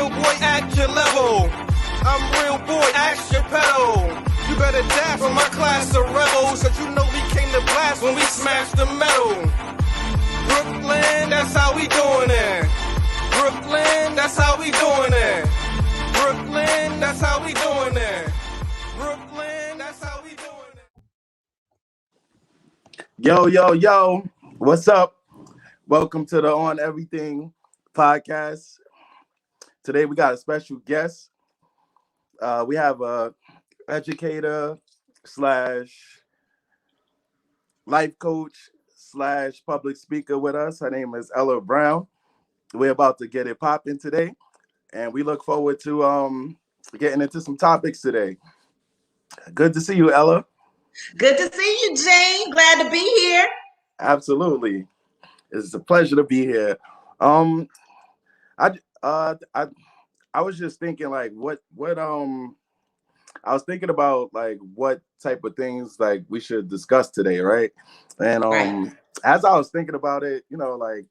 real boy at your level. I'm real boy, ask your pedal. You better dash from my class of rebels, cause you know we came to blast when we smashed the metal. Brooklyn, that's how we doing it. Brooklyn, that's how we doing it. Brooklyn, that's how we doing it. Brooklyn, that's how we doing it. Yo, what's up? Welcome to the On Everything podcast. Today we got a special guest. We have a educator slash life coach slash public speaker with us. Her name is Ella Brown. We're about to get it popping today, and we look forward to getting into some topics today. Good to see you, Ella. Good to see you, Jane. Glad to be here. Absolutely. It's a pleasure to be here. I was just thinking like what I was thinking about like what type of things like we should discuss today, right? And Right. as I was thinking about it, you know, like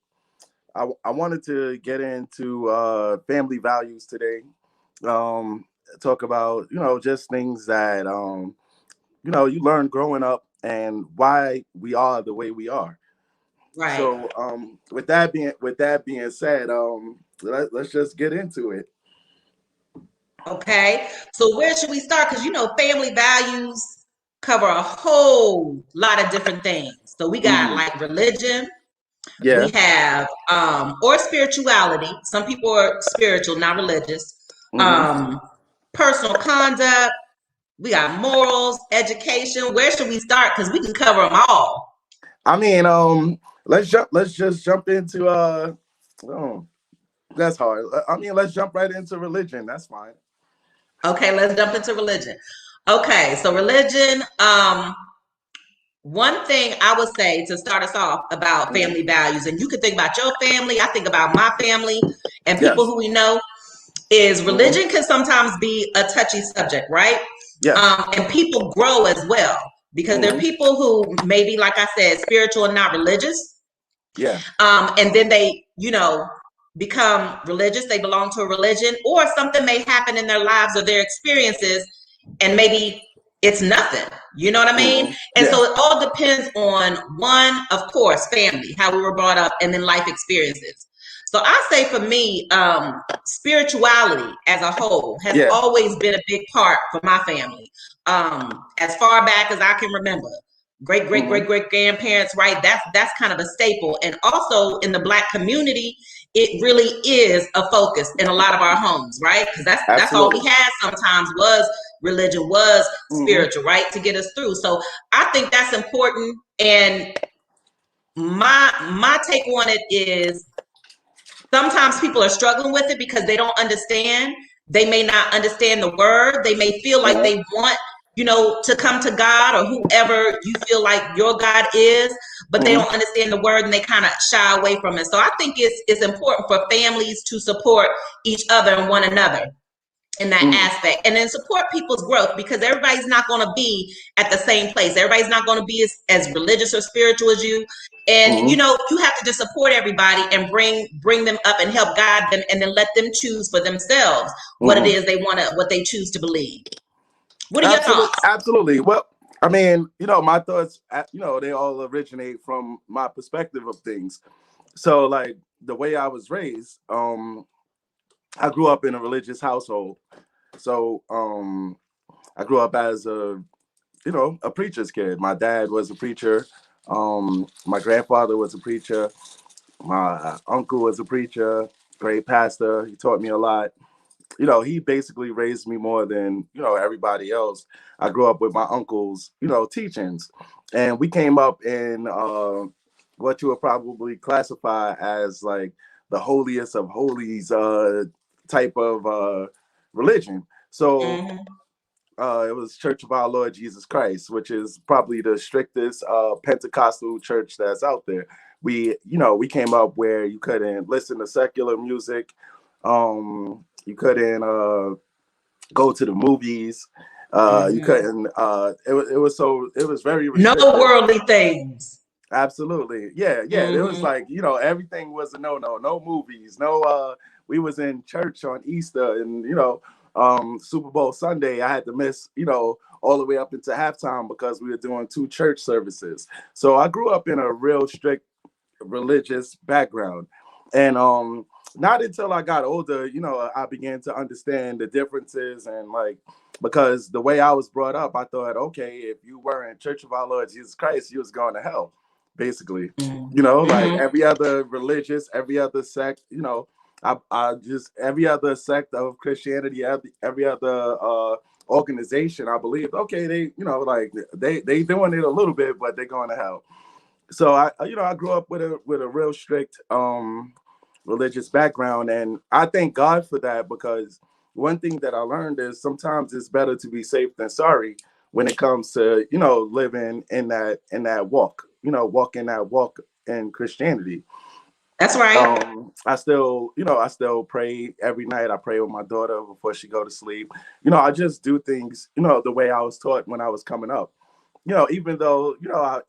I wanted to get into family values today. Talk about, you know, just things that you know, you learn growing up and why we are the way we are. Right. So with that being said, let's just get into it. Okay. So where should we start? Because you know, family values cover a whole lot of different things. So we got like religion, Yeah. we have or spirituality. Some people are spiritual, not religious. Personal conduct, we got morals, education. Where should we start? Because we can cover them all. I mean, let's just jump into oh, that's hard. I mean, let's jump right into religion. That's fine. Okay, let's jump into religion. Okay, so religion, one thing I would say to start us off about family values, and you can think about your family, I think about my family and people who we know, is religion can sometimes be a touchy subject, right? Yeah. And people grow as well because there are people who maybe, like I said, spiritual and not religious. Yeah. And then they, you know, become religious, they belong to a religion, or something may happen in their lives or their experiences, and maybe it's nothing. You know what I mean? And so it all depends on one, of course, family, how we were brought up, and then life experiences. So I say for me, spirituality as a whole has always been a big part for my family. As far back as I can remember. Great grandparents, right? That's kind of a staple. And also in the Black community, it really is a focus in a lot of our homes, right? Because that's all we had sometimes was religion, was spiritual, right? To get us through. So I think that's important. And my take on it is sometimes people are struggling with it because they don't understand. They may not understand the word. They may feel like they want, you know, to come to God or whoever you feel like your God is, but they don't understand the word and they kind of shy away from it. So I think it's important for families to support each other and one another in that aspect, and then support people's growth, because everybody's not going to be at the same place. Everybody's not going to be as religious or spiritual as you. And you know, you have to just support everybody and bring them up and help guide them, and then let them choose for themselves what it is they want to, what they choose to believe. What are your thoughts? Absolutely. Well, I mean, you know, my thoughts, you know, they all originate from my perspective of things. So like the way I was raised, I grew up in a religious household. So I grew up as a preacher's kid. My dad was a preacher. My grandfather was a preacher. My uncle was a preacher, great pastor. He taught me a lot. You know, he basically raised me more than, you know, everybody else. I grew up with my uncle's, you know, teachings. And we came up in what you would probably classify as like the holiest of holies type of religion. So it was Church of Our Lord Jesus Christ, which is probably the strictest Pentecostal church that's out there. We came up where you couldn't listen to secular music. You couldn't go to the movies. You couldn't. It was very restrictive. No worldly things. Absolutely. Yeah. It was like, you know, everything was a no. No movies, no we was in church on Easter, and Super Bowl Sunday, I had to miss all the way up into halftime because we were doing 2 church services. So I grew up in a real strict religious background, and not until I got older, I began to understand the differences, and because the way I was brought up, I thought, okay, if you weren't Church of Our Lord Jesus Christ, you was going to hell, basically. Like every other religious, every other sect, I just every other sect of Christianity, every other organization, I believe, okay, they they doing it a little bit, but they're going to hell. So I grew up with a real strict religious background, and I thank God for that, because one thing that I learned is sometimes it's better to be safe than sorry when it comes to living in that walk, walking that walk in Christianity. That's right. I still pray every night. I pray with my daughter before she go to sleep. I just do things the way I was taught when I was coming up. Even though,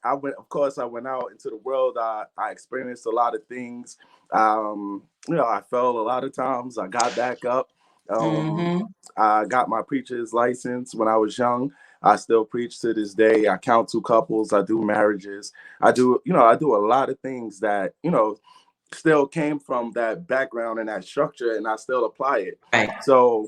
I went, of course, I went out into the world. I experienced a lot of things. I fell a lot of times. I got back up. I got my preacher's license when I was young. I still preach to this day. I counsel couples. I do marriages. I do a lot of things that, still came from that background and that structure, and I still apply it. Right. So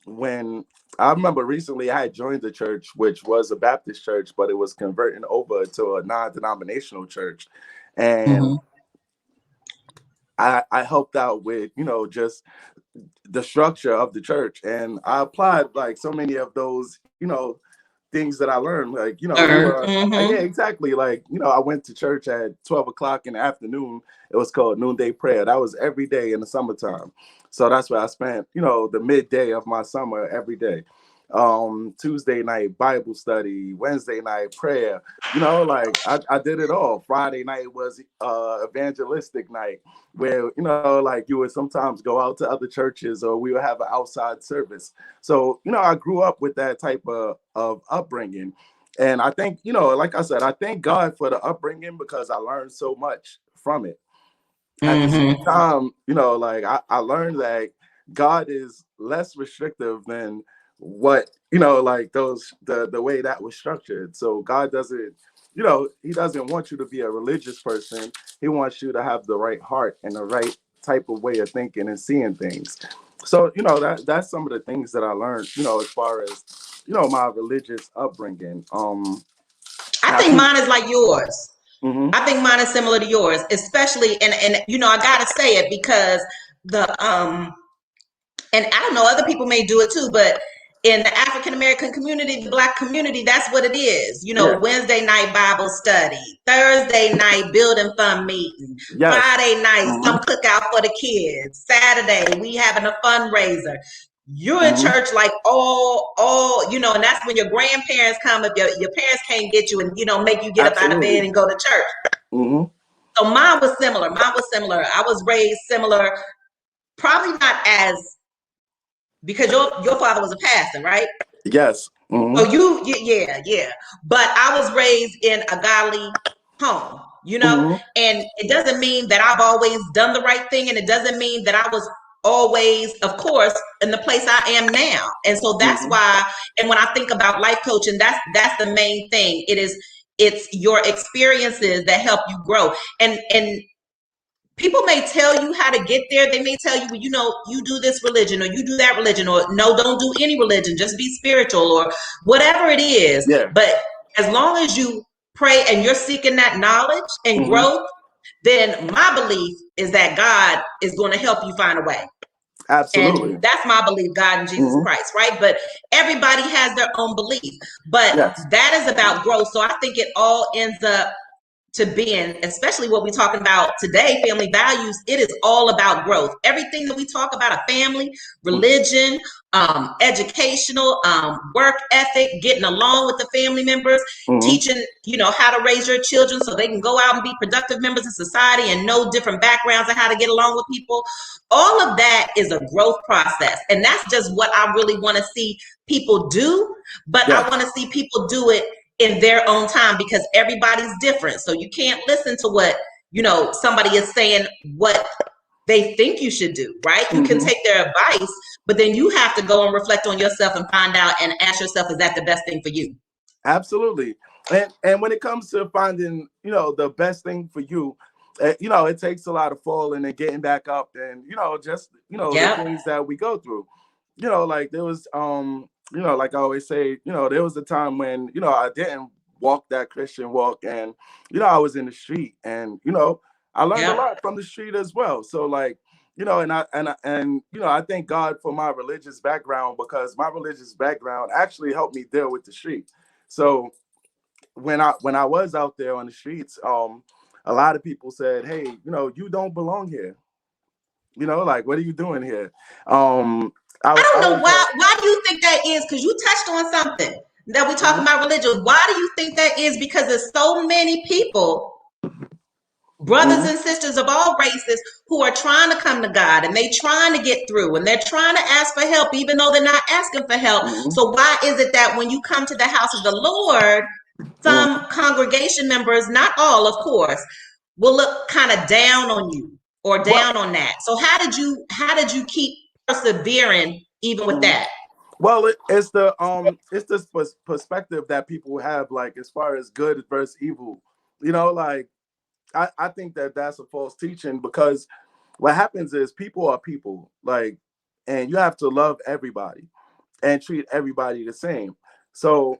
when I remember recently, I had joined the church, which was a Baptist church, but it was converting over to a non-denominational church. And I helped out with, just the structure of the church. And I applied so many of those, things that I learned, yeah, exactly. I went to church at 12 o'clock in the afternoon. It was called noonday prayer. That was every day in the summertime. So that's where I spent, the midday of my summer every day. Tuesday night Bible study, Wednesday night prayer, I did it all. Friday night was evangelistic night, where you would sometimes go out to other churches, or we would have an outside service. So I grew up with that type of upbringing, and I think like I said, I thank God for the upbringing, because I learned so much from it. At the same time, I learned that God is less restrictive than what the way that was structured. So God doesn't, he doesn't want you to be a religious person. He wants you to have the right heart and the right type of way of thinking and seeing things. So that's some of the things that I learned, as far as my religious upbringing. I think mine is like yours. I think mine is similar to yours, especially, and I gotta say it, because and I don't know, other people may do it too, but in the African American community, the Black community, that's what it is. Wednesday night Bible study, Thursday night building fund meeting, Friday night some cookout for the kids, Saturday we having a fundraiser. You're in church all, and that's when your grandparents come. If your parents can't get you and make you get up out of bed and go to church. So mine was similar. I was raised similar, probably not as, because your father was a pastor, right? Yes. So yeah. But I was raised in a godly home, and it doesn't mean that I've always done the right thing, and it doesn't mean that I was always, of course, in the place I am now. And so that's why, and when I think about life coaching, that's the main thing. It's your experiences that help you grow. And people may tell you how to get there. They may tell you, you do this religion, or you do that religion, or no, don't do any religion, just be spiritual, or whatever it is. Yeah. But as long as you pray and you're seeking that knowledge and growth, then my belief is that God is going to help you find a way. Absolutely. And that's my belief, God and Jesus Christ, right? But everybody has their own belief. But that is about growth. So I think it all ends up to being, especially what we're talking about today, family values, it is all about growth. Everything that we talk about, a family, religion, educational, work ethic, getting along with the family members, teaching, how to raise your children so they can go out and be productive members of society and know different backgrounds and how to get along with people. All of that is a growth process. And that's just what I really want to see people do. But I want to see people do it in their own time, because everybody's different. So you can't listen to what, somebody is saying, what they think you should do, right? You can take their advice, but then you have to go and reflect on yourself and find out and ask yourself, is that the best thing for you? Absolutely. And when it comes to finding, you know, the best thing for you, you know, it takes a lot of falling and getting back up and, you know, just, you know, the things that we go through. You know, like there was, you know, like I always say, you know, there was a time when, you know, I didn't walk that Christian walk and, you know, I was in the street and, you know, I learned a lot from the street as well. So like, you know, and you know, I thank God for my religious background because my religious background actually helped me deal with the street. So when I was out there on the streets, a lot of people said, "Hey, you know, you don't belong here. You know, like, what are you doing here?" I don't know why do you think that is? Because you touched on something that we talking about religion. Why do you think that is? Because there's so many people, brothers and sisters of all races, who are trying to come to God and they trying to get through and they're trying to ask for help, even though they're not asking for help. So why is it that when you come to the house of the Lord, some congregation members, not all, of course, will look kind of down on you or down on that? So how did you keep persevering even with that? Well, it's this perspective that people have, like, as far as good versus evil. You know, like, I think that that's a false teaching because what happens is people are people, like, and you have to love everybody and treat everybody the same. So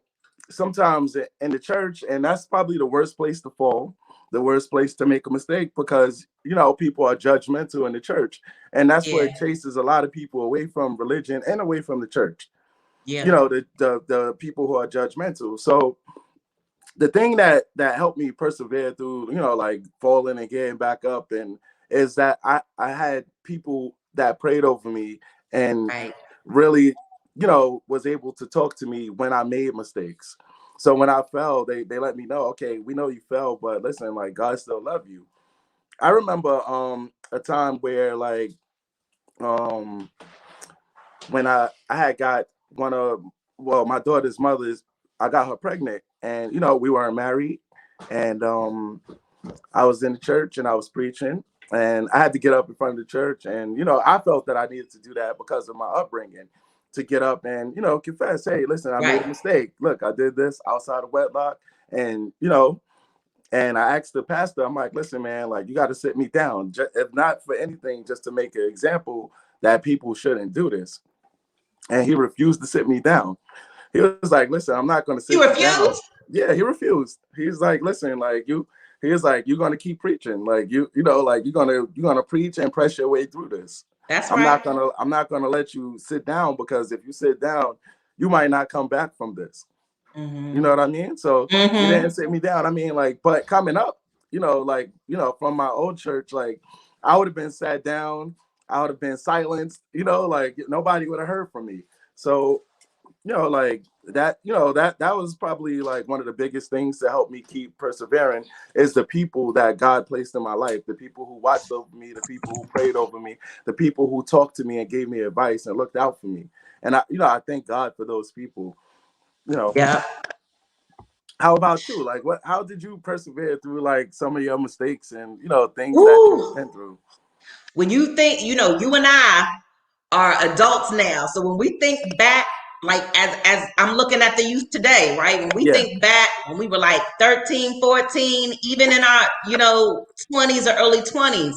sometimes in the church, and that's probably the worst place to fall, the worst place to make a mistake, because, you know, people are judgmental in the church. And that's where it chases a lot of people away from religion and away from the church. You know, the people who are judgmental. So the thing that helped me persevere through, you know, like falling and getting back up, and is that I had people that prayed over me and really, you know, was able to talk to me when I made mistakes. So when I fell, they let me know, okay, we know you fell, but listen, like, God still love you. I remember a time where, like, when I had got my daughter's mother's, I got her pregnant, and, you know, we weren't married, and I was in the church and I was preaching, and I had to get up in front of the church, and, you know, I felt that I needed to do that because of my upbringing, to get up and, you know, confess, hey, listen, I made a mistake. Look, I did this outside of wedlock, and, you know, and I asked the pastor, I'm like, listen, man, like, you got to sit me down, if not for anything, just to make an example that people shouldn't do this. And he refused to sit me down. He was like, listen, I'm not going to sit you down. Yeah, he refused. He's like, listen, like, he's like, you're going to keep preaching. Like, you know, like, you're going to preach and press your way through this. That's I'm not going to let you sit down, because if you sit down, you might not come back from this. You know what I mean? So he didn't sit me down. I mean, like, but coming up, you know, like, you know, from my old church, like, I would have been sat down. I would have been silenced, you know, like, nobody would have heard from me. So, you know, like, that, you know, that was probably, like, one of the biggest things to help me keep persevering, is the people that God placed in my life, the people who watched over me, the people who prayed over me, the people who talked to me and gave me advice and looked out for me. And I, you know, I thank God for those people, you know. Yeah. How about you? Like, how did you persevere through, like, some of your mistakes and, you know, things that you went through? When you think, you know, you and I are adults now. So when we think back, like, as I'm looking at the youth today, right? When we think back, when we were like 13, 14, even in our, you know, 20s or early 20s,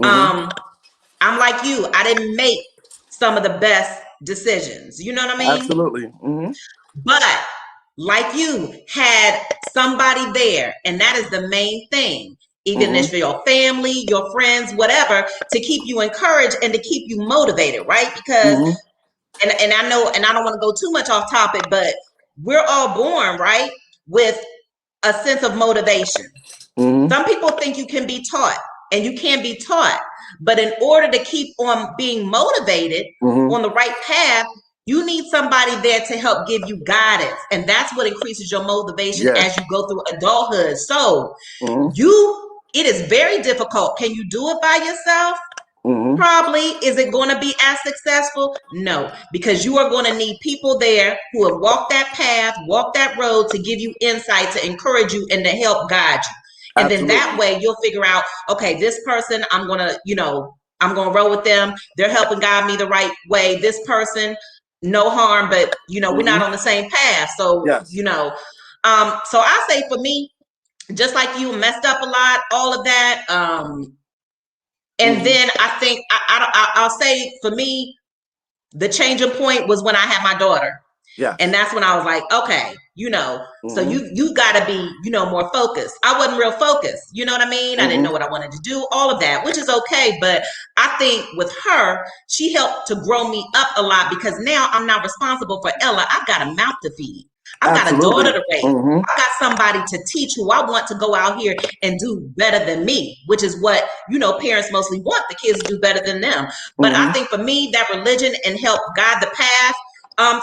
I'm like you. I didn't make some of the best decisions. You know what I mean? Absolutely. But like you, had somebody there, and that is the main thing. Even if for your family, your friends, whatever, to keep you encouraged and to keep you motivated, right? Because, and I know, and I don't want to go too much off topic, but we're all born, right, with a sense of motivation. Some people think you can be taught, and you can be taught. But in order to keep on being motivated on the right path, you need somebody there to help give you guidance. And that's what increases your motivation as you go through adulthood. So it is very difficult. Can you do it by yourself? Probably. Is it going to be as successful? No, because you are going to need people there who have walked that path, walked that road, to give you insight, to encourage you, and to help guide you. And then that way you'll figure out, okay, this person, I'm going to, you know, I'm going to roll with them. They're helping guide me the right way. This person, no harm, but we're not on the same path. So, Yes. so I say for me, just like you, messed up a lot, all of that. And then I think I'll say for me, the changing point was when I had my daughter. Yeah. And that's when I was like, okay, so you gotta be, more focused. I wasn't real focused. You know what I mean? I didn't know what I wanted to do, all of that, which is okay. But I think with her, she helped to grow me up a lot because now I'm not responsible for Ella. I've got a mouth to feed. I've got a daughter to raise. I've got somebody to teach who I want to go out here and do better than me, which is what, parents mostly want the kids to do better than them. But I think for me, that religion and help guide the path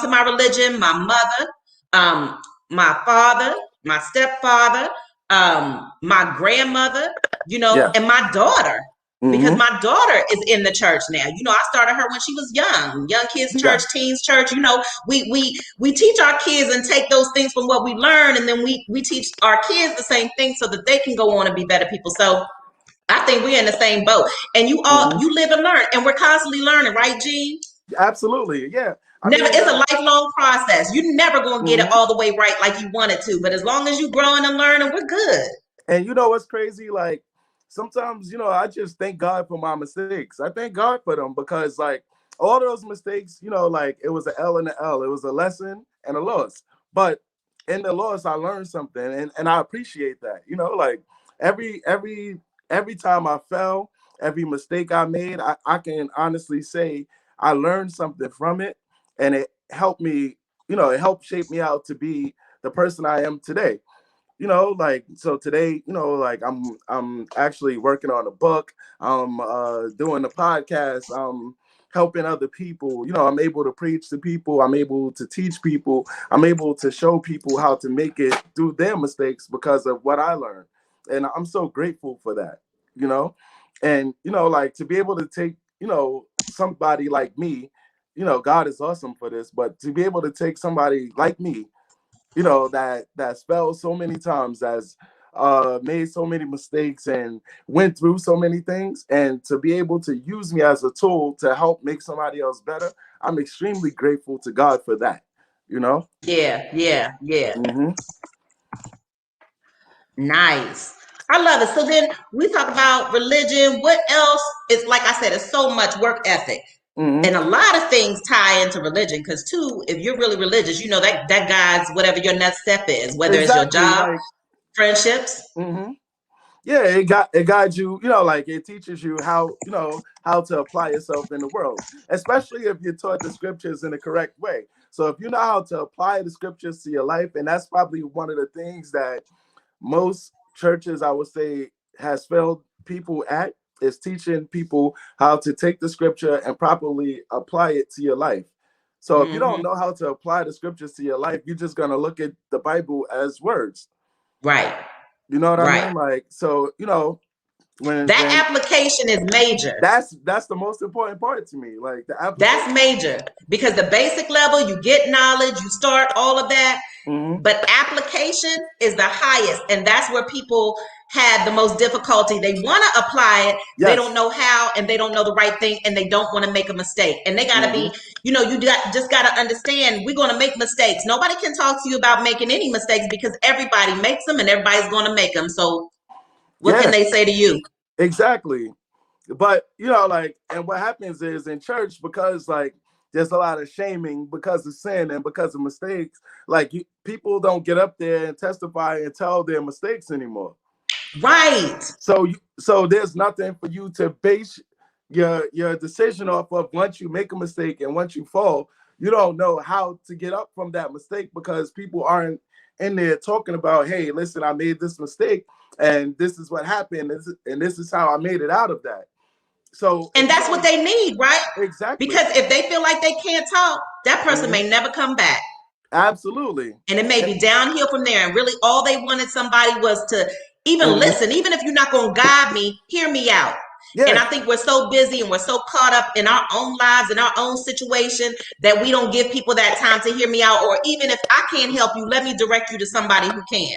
to my religion, my mother, my father, my stepfather, my grandmother, and my daughter. Because my daughter is in the church now. I started her when she was young kids church, teens church. We teach our kids and take those things from what we learn, and then we teach our kids the same thing so that they can go on and be better people. So I think we're in the same boat. And you live and learn, and we're constantly learning, right, Gene? Absolutely, yeah. It's a lifelong process. You're never gonna get it all the way right like you wanted to, but as long as you're growing and learning, we're good. And what's crazy? Like sometimes, I just thank God for my mistakes. I thank God for them because like all those mistakes, like it was an L and an L. It was a lesson and a loss. But in the loss, I learned something, and I appreciate that. Like every time I fell, every mistake I made, I can honestly say I learned something from it, and it helped me. It helped shape me out to be the person I am today. Like so today, like I'm actually working on a book. I'm doing a podcast. I'm helping other people. I'm able to preach to people. I'm able to teach people. I'm able to show people how to make it through their mistakes because of what I learned. And I'm so grateful for that, and, like to be able to take, somebody like me, God is awesome for this, but to be able to take somebody like me, that's failed so many times, has made so many mistakes and went through so many things, and to be able to use me as a tool to help make somebody else better, I'm extremely grateful to God for that, Yeah. Nice. I love it. So then we talk about religion. What else? It's like I said, it's so much work ethic. And a lot of things tie into religion because too, if you're really religious, that guides whatever your next step is, whether it's your job, like, friendships. Yeah, it guides you, like it teaches you how, how to apply yourself in the world, especially if you're taught the scriptures in the correct way. So if you know how to apply the scriptures to your life, and that's probably one of the things that most churches, I would say, has failed people at, is teaching people how to take the scripture and properly apply it to your life. So if you don't know how to apply the scriptures to your life, you're just going to look at the Bible as words. Right. You know what I mean? Like, so, when application is major. That's the most important part to me. Like that's major because the basic level, you get knowledge, you start all of that, but application is the highest, and that's where people had the most difficulty. They want to apply it, they don't know how, and they don't know the right thing, and they don't want to make a mistake. And they got to be, just got to understand we're going to make mistakes. Nobody can talk to you about making any mistakes because everybody makes them, and everybody's going to make them. So what can they say to you? Exactly. But, like, and what happens is in church, because like there's a lot of shaming because of sin and because of mistakes, like people don't get up there and testify and tell their mistakes anymore. Right. So there's nothing for you to base your decision off of. Once you make a mistake and once you fall, you don't know how to get up from that mistake because people aren't in there talking about, hey, listen, I made this mistake and this is what happened, and this is how I made it out of that. So, and that's what they need, right? Exactly. Because if they feel like they can't talk, that person may never come back. Absolutely. And it may be downhill from there. And really all they wanted somebody was to even listen. Even if you're not going to guide me, hear me out. Yeah. And I think we're so busy and we're so caught up in our own lives and our own situation that we don't give people that time to hear me out. Or even if I can't help you, let me direct you to somebody who can.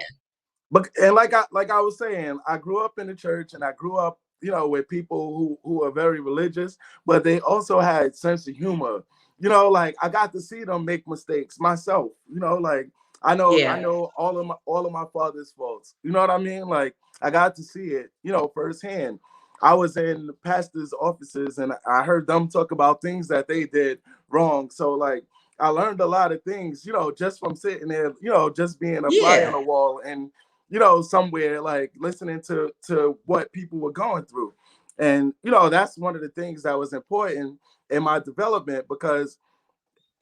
But and like I was saying, I grew up in the church and I grew up you know, with people who are very religious, but they also had sense of humor. You know, like I got to see them make mistakes myself. You know, like I Yeah. know all of my father's faults. You know what I mean? Like I got to see it, you know, firsthand. I was in the pastor's offices and I heard them talk about things that they did wrong. So like I learned a lot of things, you know, just from sitting there, you know, just being a fly on Yeah. the wall and, you know, somewhere like listening to what people were going through. And, you know, that's one of the things that was important in my development, because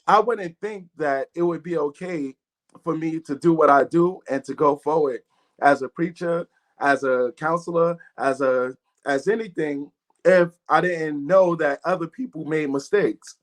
I wouldn't think that it would be okay for me to do what I do and to go forward as a preacher, as a counselor, as anything, if I didn't know that other people made mistakes.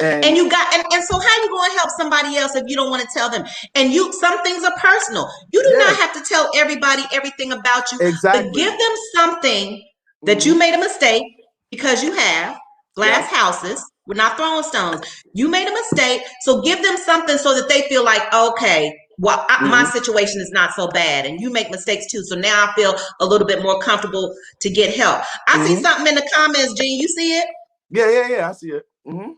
And And you got and so how you going to help somebody else if you don't want to tell them? And you, some things are personal. You do yeah, not have to tell everybody everything about you, but exactly. give them something that you Hmm. made a mistake, because you have glass Yes. houses. We're not throwing stones. You made a mistake, so give them something so that they feel like, okay, well, my Hmm. situation is not so bad, and you make mistakes too. So now I feel a little bit more comfortable to get help. I see Hmm. something in the comments, Gene. You see it? Yeah. I see it. Hmm.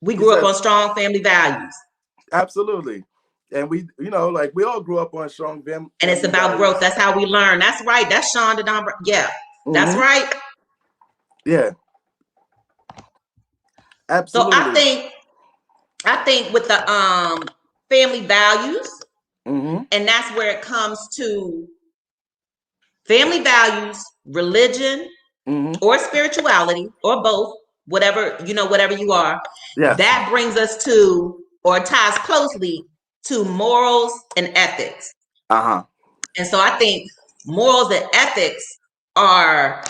We He grew up said, on strong family values. absolutely. And we, you know, like we all grew up on strong And it's family about growth. values. That's how we learn. That's right. That's Sean Don. Yeah, that's Hmm. right. Yeah, So absolutely. I think with the family values, Hmm. and that's where it comes to family values, religion, Hmm. or spirituality, or both, whatever, you know, whatever you are. Yes. That brings us to, or ties closely to, morals and ethics. Uh-huh. And so I think morals and ethics are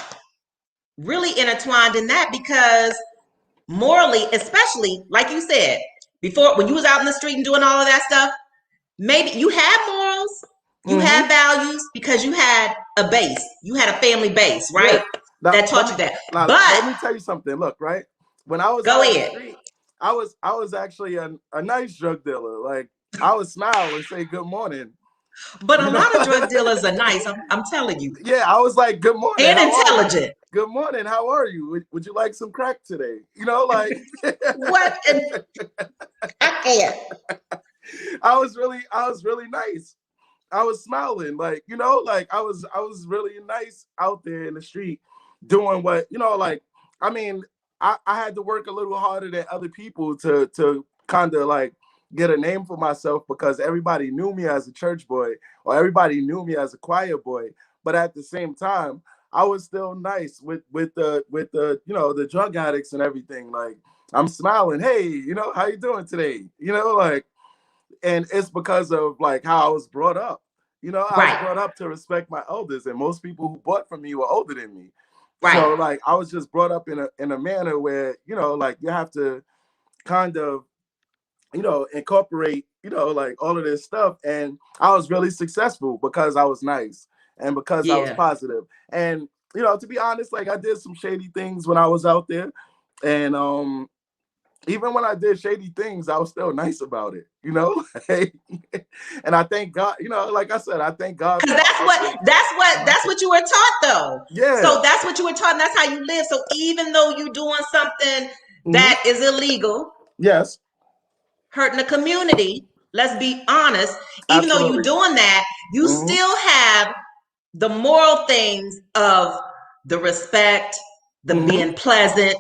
really intertwined in that, because morally, especially like you said before, when you was out in the street and doing all of that stuff, maybe you had morals, you Hmm. had values, because you had a base, you had a family base, Yeah. right? Now That taught you that. let But me tell you something. Look, right? When I was go out in the ahead. street, I was actually a nice drug dealer. Like I would smile and say good morning. But a You know? lot of drug dealers are nice. I'm telling you, Yeah, I was like, good morning. and How are you? intelligent. Good morning. How are you? Would you like some crack today? You know, like What? And I can't. I was really nice. I was smiling, like, you know, like I was really nice out there in the street doing what, you know, like, I mean, I had to work a little harder than other people to kind of like get a name for myself, because everybody knew me as a church boy or everybody knew me as a choir boy. But at the same time, I was still nice with the you know, the drug addicts and everything. Like I'm smiling, hey, you know, how you doing today? You know, like, and it's because of like how I was brought up. You know, I was Right, brought up to respect my elders, and most people who bought from me were older than me. So right. like I was just brought up in a manner where, you know, like you have to kind of, you know, incorporate, you know, like all of this stuff. And I was really successful because I was nice and because I was Yeah. positive. And, you know, to be honest, like I did some shady things when I was out there. And even when I did shady things, I was still nice about it, you know. And I thank God, you know, like I said, I thank God Because for my upbringing. that's what you were taught, though. Yeah. So that's what you were taught, and that's how you live. So even though you're doing something Hmm. that is illegal, Yes. hurting the community, let's be honest, even though you're Absolutely. doing that, you Hmm. still have the moral things of the respect, the Hmm. being pleasant,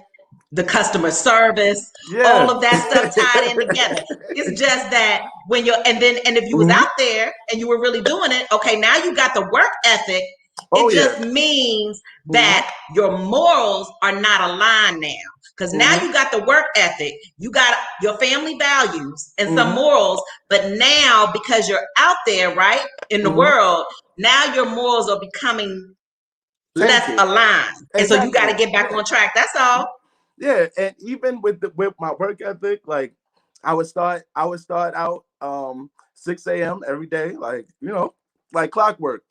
the customer service, all Yeah. of that stuff tied in together. It's just that when you're, and if you was Hmm. out there and you were really doing it, okay, now you got the work ethic. Oh It yeah. just means Hmm. that your morals are not aligned now. Because now Hmm. you got the work ethic, you got your family values and some Hmm. morals, but now because you're out there, right, in the Hmm. world, now your morals are becoming less Tainted. aligned. And so you got to Exactly. get back Yeah. on track. That's all. Yeah. And even with my work ethic, like I would start out 6 a.m. every day, like, you know, like clockwork.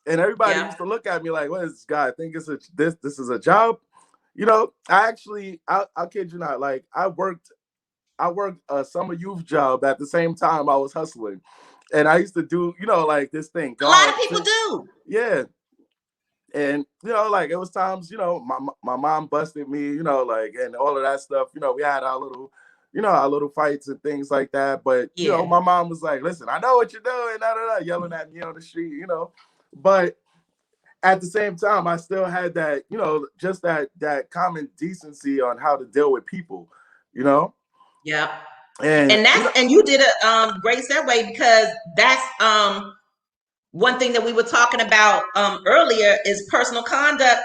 And everybody Yeah. used to look at me like, what is this guy? I think it's this is a job. You know, I actually I'll kid you not, like I worked a summer youth job at the same time I was hustling. And I used to do, you know, like this thing, A lot of God, people do. yeah. And, you know, like it was times, you know, my mom busted me, you know, like, and all of that stuff, you know, we had our little, you know, our little fights and things like that. But, you know, my mom was like, listen, I know what you're doing, yelling at me on the street, you know, but at the same time, I still had that, you know, just that common decency on how to deal with people, you know? Yeah. And that's, you know, and you did a great segue, because that's one thing that we were talking about earlier is personal conduct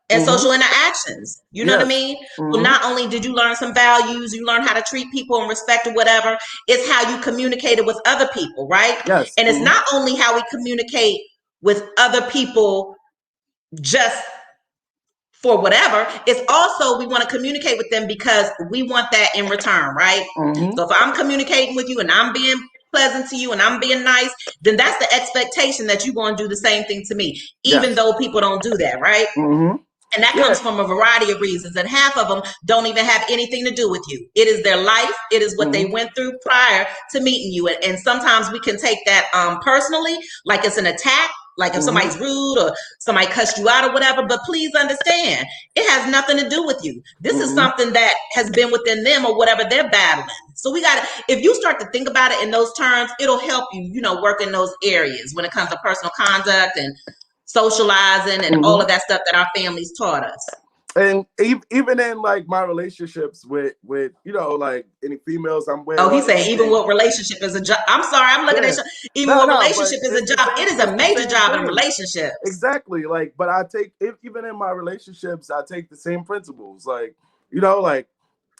and social interactions. You know what I mean? So not only did you learn some values, you learn how to treat people and respect or whatever, it's how you communicated with other people, right? Yes. And it's not only how we communicate with other people just for whatever, it's also we want to communicate with them because we want that in return, right? So if I'm communicating with you and I'm being pleasant to you and I'm being nice, then that's the expectation that you're going to do the same thing to me, even though people don't do that, right? And that comes from a variety of reasons, and half of them don't even have anything to do with you. It is their life. It is what they went through prior to meeting you. And sometimes we can take that personally, like it's an attack, like if somebody's rude or somebody cussed you out or whatever. But please understand, it has nothing to do with you. This is something that has been within them or whatever they're battling. So we got to, if you start to think about it in those terms, it'll help you, you know, work in those areas when it comes to personal conduct and socializing and all of that stuff that our families taught us. And even in like my relationships with you know, like any females I'm with. Oh, he's saying even with relationship is a job. I'm sorry, I'm looking at you. Even with relationship is a job. It is a major job in relationships. Exactly. Like, but I take, even in my relationships, I take the same principles. Like, you know, like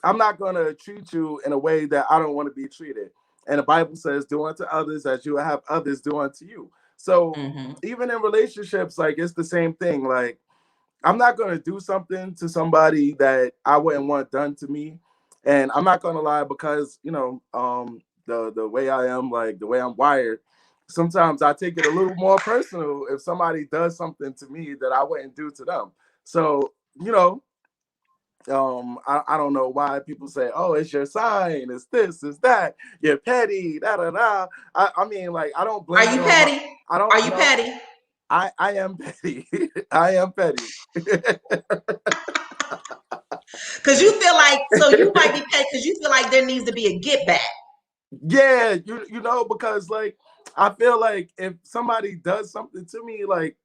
I'm not gonna treat you in a way that I don't want to be treated. And the Bible says, do unto others as you have others do unto you. So even in relationships, like it's the same thing. Like I'm not going to do something to somebody that I wouldn't want done to me. And I'm not going to lie, because, you know, the way I am, like the way I'm wired, sometimes I take it a little more personal if somebody does something to me that I wouldn't do to them. So, you know, I don't know why people say, oh, it's your sign, it's this, it's that, you're petty, da. I mean, like, I don't blame you. Are you petty? Are you petty? I am petty. I am petty. Because you feel like, so you might be petty because you feel like there needs to be a get back. Yeah, you know, because like I feel like if somebody does something to me, like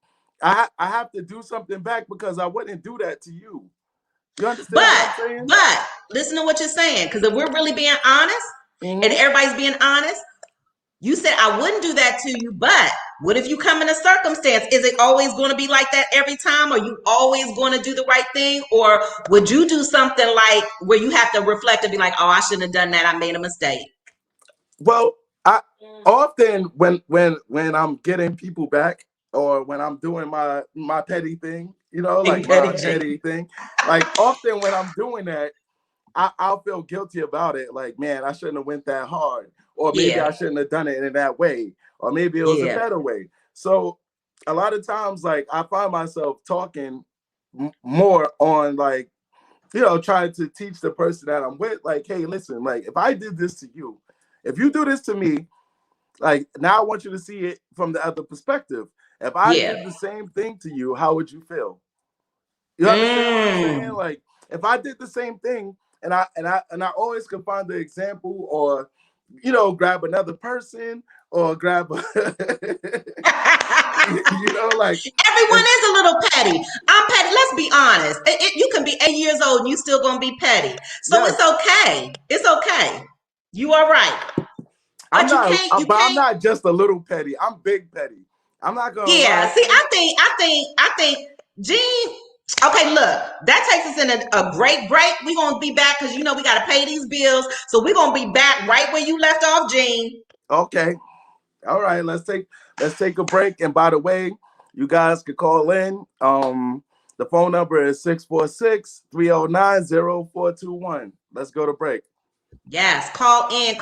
I have to do something back, because I wouldn't do that to you. You understand what I'm saying? But listen to what you're saying, because if we're really being honest and everybody's being honest, you said I wouldn't do that to you, but what if you come in a circumstance? Is it always going to be like that every time? Are you always going to do the right thing? Or would you do something like where you have to reflect and be like, oh, I shouldn't have done that. I made a mistake. Well, I often when I'm getting people back, or when I'm doing my petty thing, you know, like my petty thing, like often when I'm doing that, I'll feel guilty about it. Like, man, I shouldn't have went that hard. Or maybe I shouldn't have done it in that way. Or maybe it was a better way. So a lot of times, like, I find myself talking more on, like, you know, trying to teach the person that I'm with, like, hey, listen, like, if I did this to you, if you do this to me, like, now I want you to see it from the other perspective. If I did the same thing to you, how would you feel? You understand what I'm saying? Like, if I did the same thing, and I always can find the example, or, you know, grab another person, or grab you know, like everyone is a little petty. I'm petty. Let's be honest. You can be 8 years old and you still gonna be petty. So it's okay. It's okay. You are right. But I'm not just a little petty. I'm big petty. I'm not gonna. Yeah. See, I think Gene. Okay, look, that takes us in a great break. We're gonna be back because you know we gotta pay these bills. So we're gonna be back right where you left off, Gene. Okay. All right, let's take a break. And by the way, you guys can call in. The phone number is 646-309-0421. Let's go to break. Yes, call in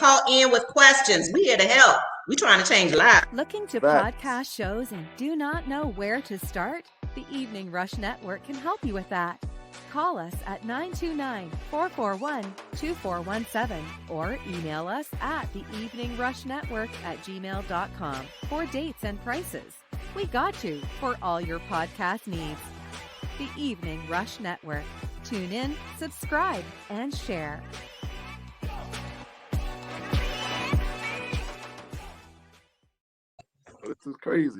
with questions. We here to help. We trying to change lives. Looking to podcast shows and do not know where to start? The Evening Rush Network can help you with that. Call us at 929-441-2417 or email us at theeveningrushnetwork@gmail.com for dates and prices. We got you for all your podcast needs. The Evening Rush Network. Tune in, subscribe, and share. This is crazy.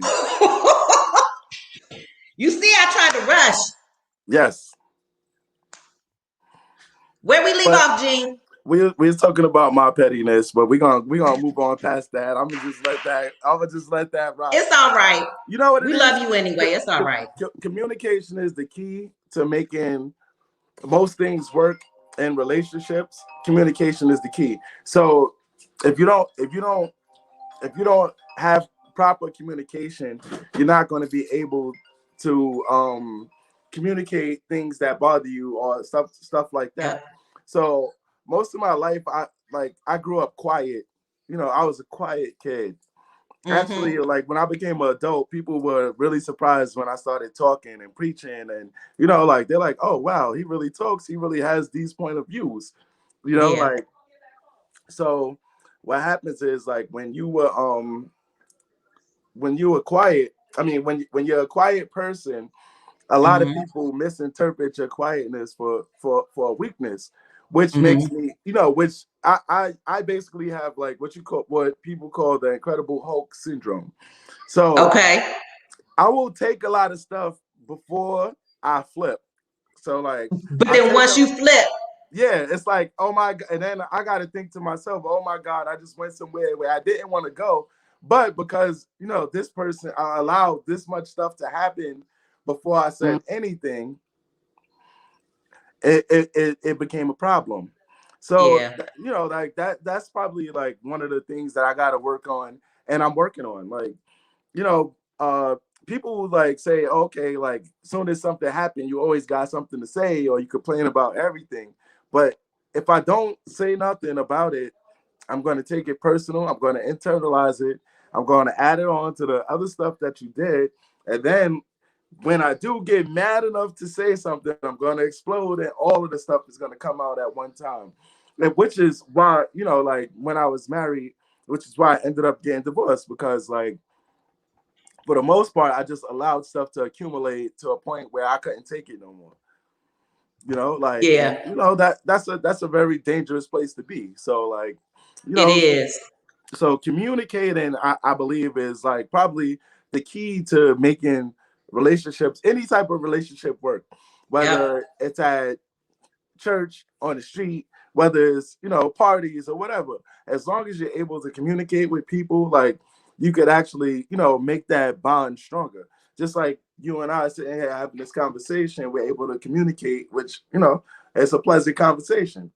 You see, I tried to rush. Yes. Where we leave off, Gene? We was talking about my pettiness, but we're gonna move on past that. I'm gonna just let that rock. It's all right. You know what? We love you anyway. It's all right. Communication is the key to making most things work in relationships. Communication is the key. So if you don't have proper communication, you're not going to be able to communicate things that bother you or stuff like that. So most of my life, I grew up quiet. You know, I was a quiet kid. Actually, like when I became an adult, people were really surprised when I started talking and preaching, and you know, like they're like, "Oh wow, he really talks. He really has these point of views." You know, like so. What happens is like when you were quiet. I mean, when you're a quiet person, a lot of people misinterpret your quietness for a weakness, which makes me, you know, which I basically have like what people call the Incredible Hulk syndrome. So I will take a lot of stuff before I flip. So like, but then once you flip, yeah, it's like, oh my God, and then I got to think to myself, oh my God, I just went somewhere where I didn't want to go, but because you know this person, I allowed this much stuff to happen before I said anything. It became a problem. So you know, like that's probably like one of the things that I got to work on, and I'm working on. Like, you know, people like say, okay, like as soon as something happened, you always got something to say, or you complain about everything. But if I don't say nothing about it, I'm going to take it personal. I'm going to internalize it. I'm going to add it on to the other stuff that you did, and then when I do get mad enough to say something, I'm going to explode, and all of the stuff is going to come out at one time. And which is why, you know, like when I was married, which is why I ended up getting divorced, because like for the most part, I just allowed stuff to accumulate to a point where I couldn't take it no more. You know, like, you know, that's a very dangerous place to be. So like, you know, it is. So communicating, I believe, is like probably the key to making relationships, any type of relationship work, whether it's at church, on the street, whether it's, you know, parties or whatever. As long as you're able to communicate with people, like you could actually, you know, make that bond stronger. Just like you and I sitting here having this conversation, we're able to communicate, which, you know, it's a pleasant conversation.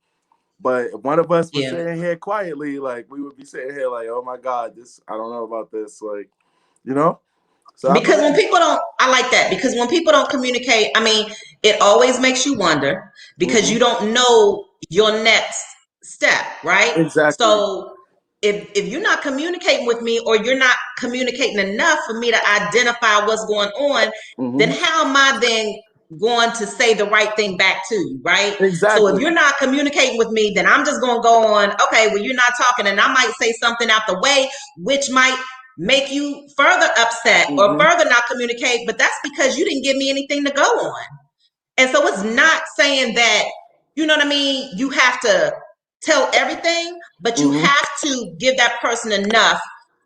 But if one of us was sitting here quietly, like we would be sitting here like, oh my God, I don't know about this, like, you know? So because when people don't, I like that, because when people don't communicate, I mean, it always makes you wonder because you don't know your next step, right? Exactly. So if you're not communicating with me, or you're not communicating enough for me to identify what's going on, then how am I then going to say the right thing back to you, right? Exactly. So if you're not communicating with me, then I'm just going to go on, okay, well, you're not talking, and I might say something out the way, which might make you further upset or further not communicate, but that's because you didn't give me anything to go on. And so it's not saying that, you know what I mean, you have to tell everything, but you have to give that person enough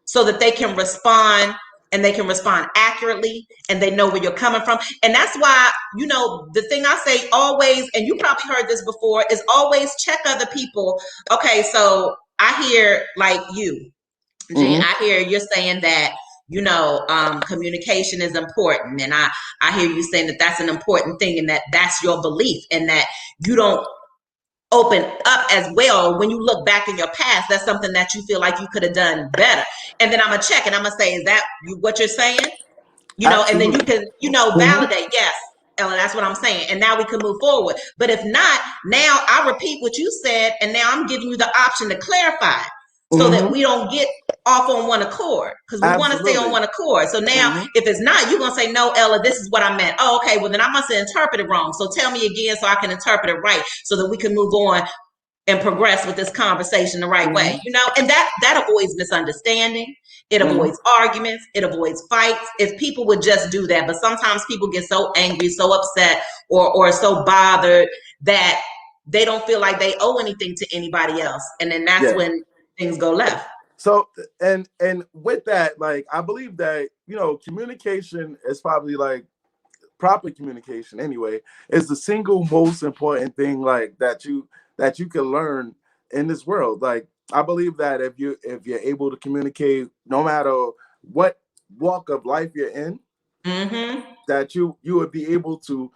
so that they can respond, and they can respond accurately, and they know where you're coming from. And that's why, you know, the thing I say always, and you probably heard this before, is always check other people. Okay, so I hear like you, Gene, I hear you're saying that, you know, communication is important. And I hear you saying that that's an important thing, and that that's your belief, and that you don't open up as well. When you look back in your past, that's something that you feel like you could have done better. And then I'm going to check, and I'm going to say, is that what you're saying? You know, and then you can, you know, validate. Yes, Ellen, that's what I'm saying. And now we can move forward. But if not, now I repeat what you said, and now I'm giving you the option to clarify, so that we don't get off on one accord, because we want to stay on one accord. So now if it's not, you're going to say, no, Ella, this is what I meant. Oh, okay, well then I must have interpreted wrong. So tell me again so I can interpret it right, so that we can move on and progress with this conversation the right way, you know, and that avoids misunderstanding. It avoids arguments. It avoids fights. If people would just do that, but sometimes people get so angry, so upset, or so bothered that they don't feel like they owe anything to anybody else, and then that's when things go left. So, and with that, like, I believe that, you know, communication is probably like proper communication anyway is the single most important thing, like that you can learn in this world. Like, I believe that if you're able to communicate, no matter what walk of life you're in, that you would be able to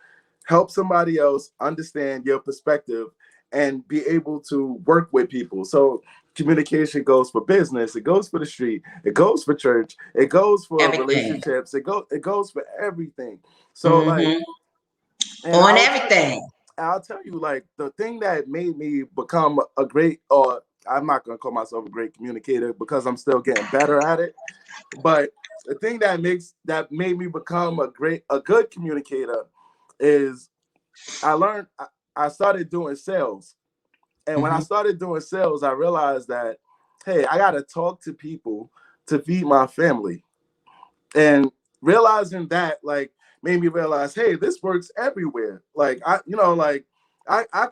help somebody else understand your perspective and be able to work with people. So communication goes for business, it goes for the street, it goes for church, it goes for relationships, it goes for everything. So like everything. I'll tell you, like, the thing that made me become a great, or I'm not gonna call myself a great communicator because I'm still getting better at it, but the thing that made me become a good communicator is I started doing sales. And when I started doing sales, I realized that, hey, I got to talk to people to feed my family. And realizing that, like, made me realize, hey, this works everywhere. Like, I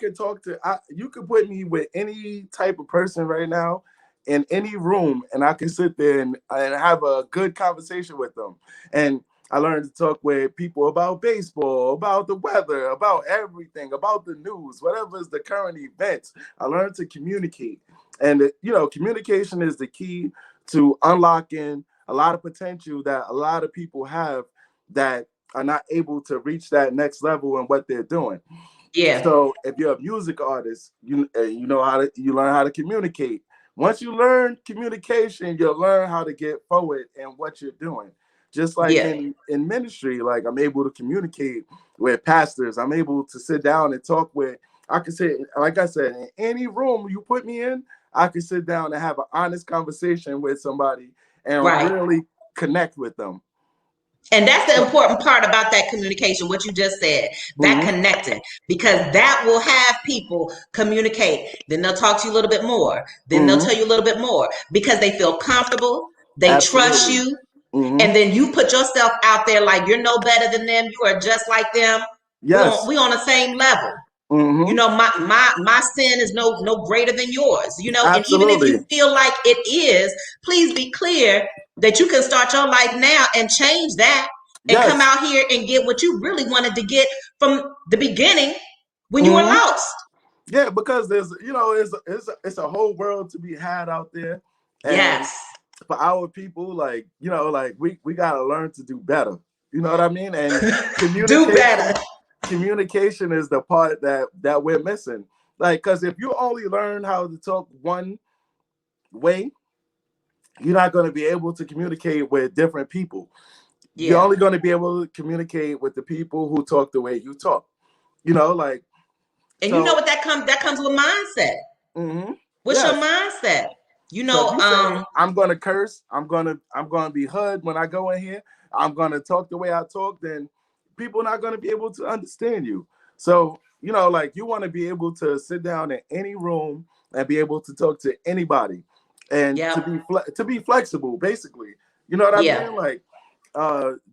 could talk to, you could put me with any type of person right now in any room, and I can sit there and have a good conversation with them. And I learned to talk with people about baseball, about the weather, about everything, about the news, whatever is the current events. I learned to communicate. And, you know, communication is the key to unlocking a lot of potential that a lot of people have that are not able to reach that next level in what they're doing. Yeah. So if you're a music artist, you learn how to communicate. Once you learn communication, you'll learn how to get forward in what you're doing. Just like in ministry, like, I'm able to communicate with pastors. I'm able to sit down and talk with, I can say, like I said, in any room you put me in, I can sit down and have an honest conversation with somebody and really connect with them. And that's the important part about that communication, what you just said, that connecting, because that will have people communicate. Then they'll talk to you a little bit more. Then they'll tell you a little bit more because they feel comfortable. They trust you. And then you put yourself out there like you're no better than them. You are just like them. Yes. We on the same level. You know, my sin is no greater than yours, you know. Absolutely. And even if you feel like it is, please be clear that you can start your life now and change that and come out here and get what you really wanted to get from the beginning when you were lost. Yeah, because there's, you know, it's a whole world to be had out there. And for our people, like, you know, like we gotta learn to do better. You know what I mean? And do better. Communication is the part that we're missing. Like, because if you only learn how to talk one way, you're not going to be able to communicate with different people. You're only going to be able to communicate with the people who talk the way you talk. You know, like. And you know what that comes with mindset. What's your mindset? You know, so you say, I'm going to curse. I'm going to be hood when I go in here. I'm going to talk the way I talk. Then people are not going to be able to understand you. So, you know, like, you want to be able to sit down in any room and be able to talk to anybody and to be flexible, basically. You know what I mean? Like,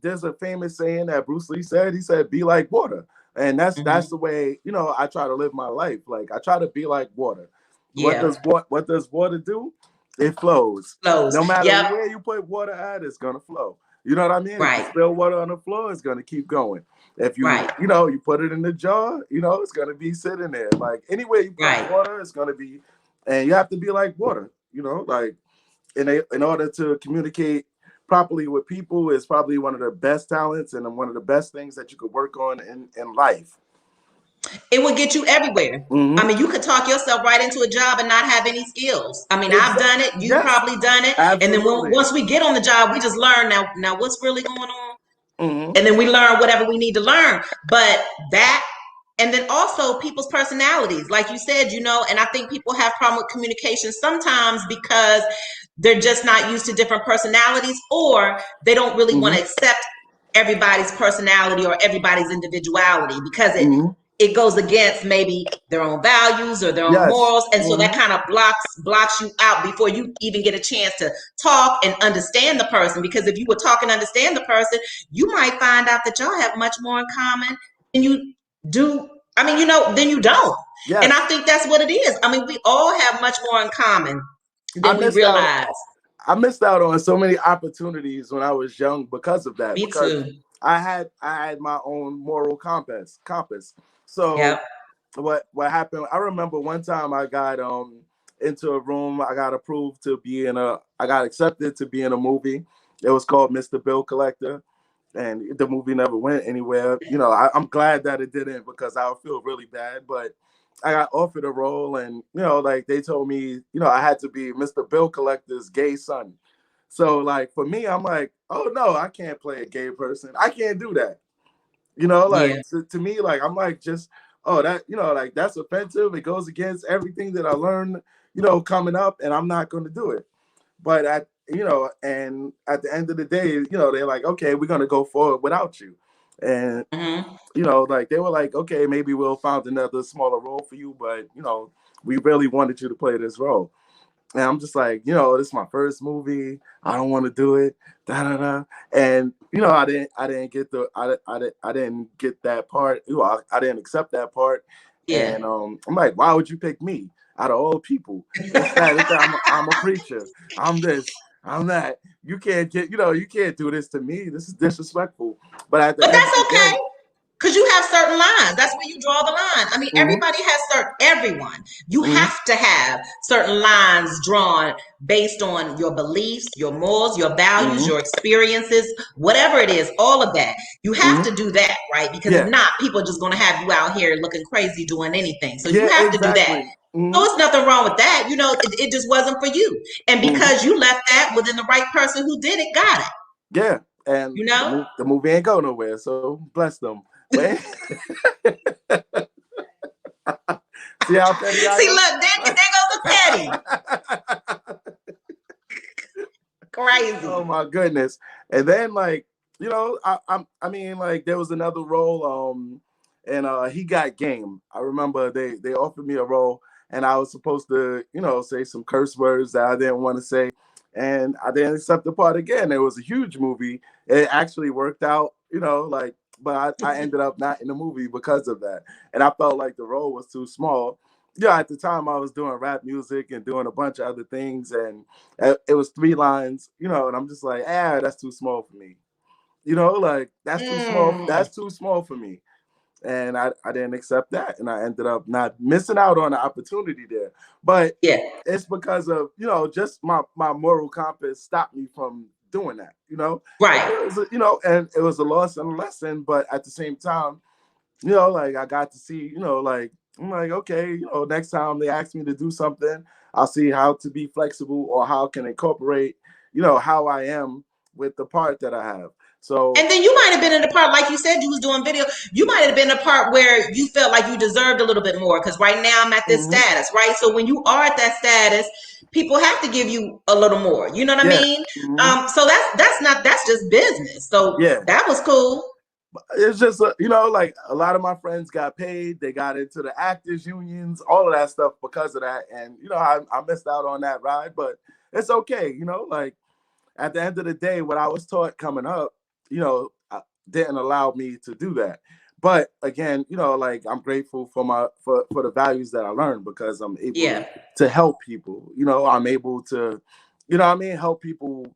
there's a famous saying that Bruce Lee said. He said, "Be like water." And that's the way, you know, I try to live my life. Like, I try to be like water. What does water do? It flows. No matter where you put water at, it's going to flow. You know what I mean? If you spill water on the floor, it's going to keep going. If you, you know, you put it in the jar, you know, it's going to be sitting there. Like, anywhere you put water, it's going to be, and you have to be like water, you know, like, in order to communicate properly with people is probably one of the best talents and one of the best things that you could work on in life. It would get you everywhere. I mean, you could talk yourself right into a job and not have any skills. I mean, I've done it. You've probably done it. Absolutely. And then once we get on the job, we just learn now what's really going on. And then we learn whatever we need to learn. But that, and then also people's personalities, like you said, you know, and I think people have problem with communication sometimes because they're just not used to different personalities, or they don't really want to accept everybody's personality or everybody's individuality because it goes against maybe their own values or their own Yes. morals, and so that kind of blocks you out before you even get a chance to talk and understand the person. Because if you would talk and understand the person, you might find out that y'all have much more in common than you do. I mean, than you don't. Yes. And I think that's what it is. I mean, we all have much more in common than we missed realize. I missed out on so many opportunities when I was young because of that. Me because too. I had my own moral compass. So Yep. what happened? I remember one time I got into a room. I got accepted to be in a movie. It was called Mr. Bill Collector, and the movie never went anywhere. I'm glad that it didn't, because I would feel really bad. But I got offered a role, and like they told me, I had to be Mr. Bill Collector's gay son. So like for me, I'm like, oh no, I can't play a gay person. I can't do that. Like to me, like I'm like, just that, like that's offensive. It goes against everything that I learned, coming up, and I'm not going to do it. But and at the end of the day, they're like, okay, we're gonna go forward without you. And like they were like, okay, maybe we'll find another smaller role for you, but we really wanted you to play this role. And I'm just like, this is my first movie. I don't want to do it. Da da da. And I didn't get that part. I didn't accept that part. Yeah. And I'm like, why would you pick me out of all people? I'm a preacher. I'm this. I'm that. You can't you can't do this to me. This is disrespectful. But that's okay. Because you have certain lines. That's where you draw the line. I mean, everybody has everyone. You have to have certain lines drawn based on your beliefs, your morals, your values, your experiences, whatever it is, all of that. You have to do that, right? Because if not, people are just going to have you out here looking crazy doing anything. So you have to do that. So it's nothing wrong with that. It just wasn't for you. And because you left that within the right person who did it, got it. Yeah. And the movie ain't go nowhere. So bless them. See how petty I am? See, look, there goes the petty. Crazy. Oh my goodness. And then like, I mean, like there was another role, and He Got Game. I remember they offered me a role, and I was supposed to, say some curse words that I didn't want to say. And I didn't accept the part again. It was a huge movie. It actually worked out, but I ended up not in the movie because of that. And I felt like the role was too small. At the time I was doing rap music and doing a bunch of other things, and it was 3 lines, and I'm just like, that's too small for me. Like that's too small. That's too small for me. And I didn't accept that, and I ended up not missing out on the opportunity there. But it's because of just my moral compass stopped me from doing that. Right. It was, and it was a loss and a lesson. But at the same time, like I got to see, like I'm like, okay, next time they ask me to do something, I'll see how to be flexible or how can incorporate, how I am with the part that I have. So, and then you might have been in the part, like you said, you was doing video. You might have been a part where you felt like you deserved a little bit more, because right now I'm at this status, right? So when you are at that status, people have to give you a little more. You know what I mean? So that's just business. So that was cool. It's just like a lot of my friends got paid. They got into the actors unions, all of that stuff because of that. And I missed out on that ride, but it's okay. Like at the end of the day, what I was taught coming up, didn't allow me to do that. But again, like I'm grateful for the values that I learned, because I'm able to help people. I'm able to, help people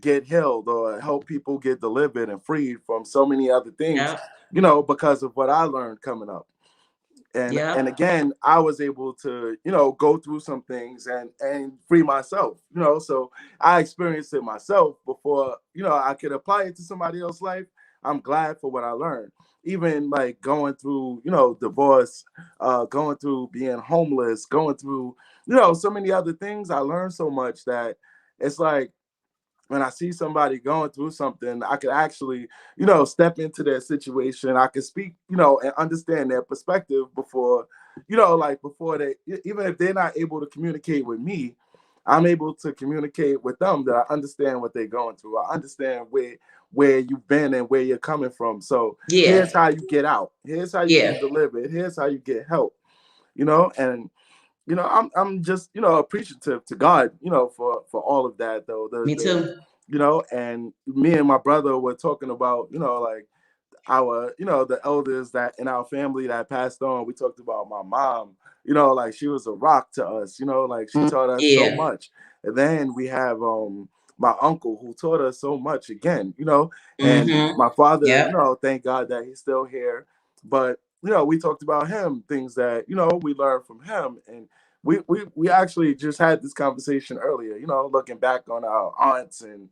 get healed or help people get delivered and freed from so many other things, because of what I learned coming up. And again, I was able to, go through some things and free myself, so I experienced it myself before, I could apply it to somebody else's life. I'm glad for what I learned, even like going through, divorce, going through being homeless, going through, so many other things. I learned so much that it's like, when I see somebody going through something, I could actually, step into their situation. I could speak, and understand their perspective before, before they, even if they're not able to communicate with me, I'm able to communicate with them, that I understand what they're going through. I understand where you've been and where you're coming from. So here's how you get out. Here's how you get delivered. Here's how you get help. And I'm just appreciative to God, for all of that though. Me too. And me and my brother were talking about, like our, the elders that in our family that passed on. We talked about my mom, like she was a rock to us, like she taught us so much. And then we have my uncle who taught us so much again, and my father, thank God that he's still here. But we talked about him, things that we learned from him, and we actually just had this conversation earlier, looking back on our aunts and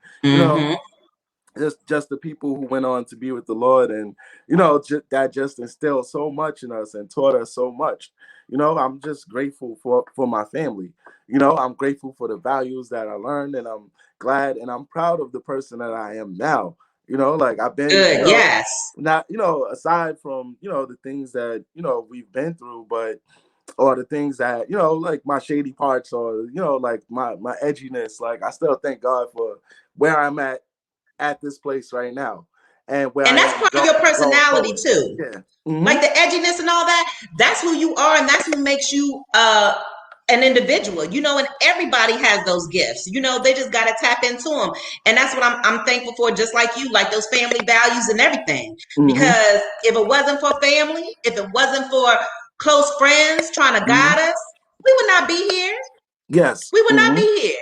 just the people who went on to be with the Lord, and that just instilled so much in us and taught us so much. I'm just grateful for my family. I'm grateful for the values that I learned, and I'm glad and I'm proud of the person that I am now. Like I've been good, not aside from the things that we've been through, but or the things that like my shady parts, or like my edginess, like I still thank God for where I'm at this place right now, and that's part of your personality too. Like the edginess and all that, that's who you are, and that's what makes you an individual, and everybody has those gifts, they just got to tap into them. And that's what I'm thankful for, just like you, like those family values and everything. Because if it wasn't for family, if it wasn't for close friends trying to guide us, we would not be here. Yes. We would not be here.